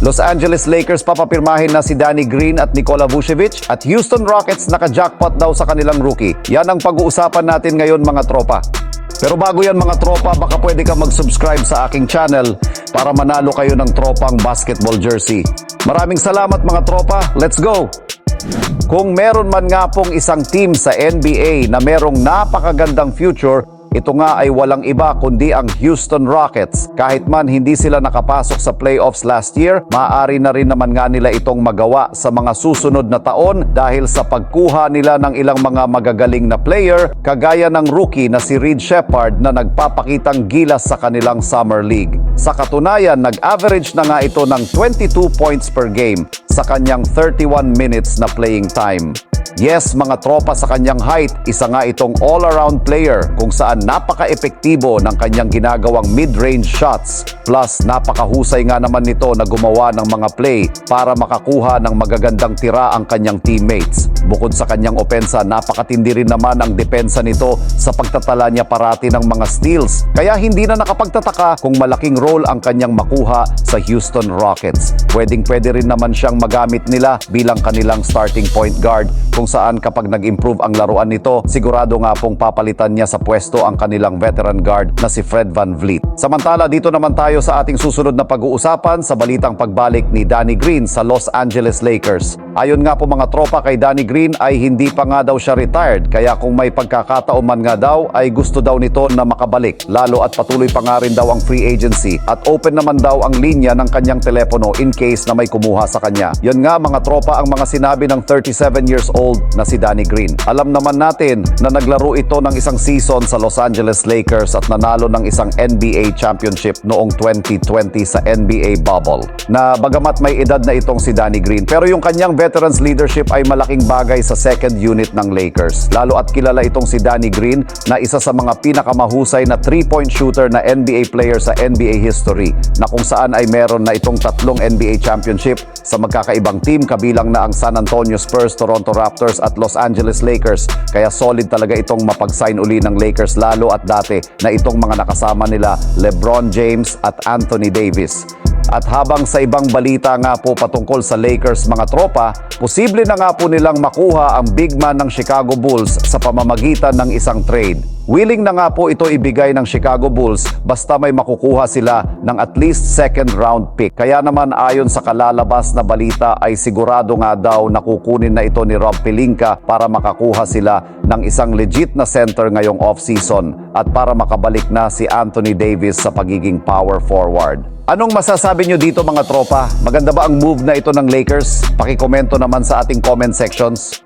Los Angeles Lakers papapirmahin na si Danny Green at Nikola Vucevic at Houston Rockets naka-jackpot daw sa kanilang rookie. Yan ang pag-uusapan natin ngayon mga tropa. Pero bago yan mga tropa, baka pwede ka mag-subscribe sa aking channel para manalo kayo ng tropang basketball jersey. Maraming salamat mga tropa, let's go! Kung meron man nga pong isang team sa NBA na merong napakagandang future, ito nga ay walang iba kundi ang Houston Rockets. Kahit man hindi sila nakapasok sa playoffs last year, maaari na rin naman nga nila itong magawa sa mga susunod na taon dahil sa pagkuha nila ng ilang mga magagaling na player kagaya ng rookie na si Reed Sheppard na nagpapakitang gilas sa kanilang Summer League. Sa katunayan, nag-average na nga ito ng 22 points per game sa kanyang 31 minutes na playing time. Yes, mga tropa, sa kanyang height, isa nga itong all-around player kung saan napaka-epektibo ng kanyang ginagawang mid-range shots. Plus, napakahusay nga naman nito na gumawa ng mga play para makakuha ng magagandang tira ang kanyang teammates. Bukod sa kanyang opensa, napakatindi rin naman ang depensa nito sa pagtatala niya parati ng mga steals. Kaya hindi na nakapagtataka kung malaking role ang kanyang makuha sa Houston Rockets. Pwedeng-pwede rin naman siyang magamit nila bilang kanilang starting point guard kung saan kapag nag-improve ang laruan nito, sigurado nga pong papalitan niya sa pwesto ang kanilang veteran guard na si Fred VanVleet. Samantala, dito naman tayo sa ating susunod na pag-uusapan sa balitang pagbalik ni Danny Green sa Los Angeles Lakers. Ayon nga po mga tropa, kay Danny Green ay hindi pa nga daw siya retired, kaya kung may pagkakataon man nga daw ay gusto daw nito na makabalik, lalo at patuloy pa nga rin daw ang free agency at open naman daw ang linya ng kanyang telepono in case na may kumuha sa kanya. Yun nga mga tropa ang mga sinabi ng 37 years old na si Danny Green. Alam naman natin na naglaro ito ng isang season sa Los Angeles Lakers at nanalo ng isang NBA championship noong 2020 sa NBA bubble. Na bagamat may edad na itong si Danny Green, pero yung kanyang veterans leadership ay malaking bagay sa second unit ng Lakers. Lalo at kilala itong si Danny Green na isa sa mga pinakamahusay na 3-point shooter na NBA player sa NBA history, na kung saan ay meron na itong 3 NBA championship sa magkakaibang team, kabilang na ang San Antonio Spurs, Toronto Raptors at Los Angeles Lakers. Kaya solid talaga itong mapag-sign uli ng Lakers, lalo at dati na itong mga nakasama nila LeBron James at Anthony Davis. At habang sa ibang balita nga po patungkol sa Lakers mga tropa, posible na nga po nilang makuha ang big man ng Chicago Bulls sa pamamagitan ng isang trade. Willing na nga po ito ibigay ng Chicago Bulls basta may makukuha sila ng at least second round pick. Kaya naman ayon sa kalalabas na balita ay sigurado nga daw na kukunin na ito ni Rob Pelinka para makakuha sila ng isang legit na center ngayong off-season at para makabalik na si Anthony Davis sa pagiging power forward. Anong masasabi nyo dito mga tropa? Maganda ba ang move na ito ng Lakers? Pakikomento naman sa ating comment sections.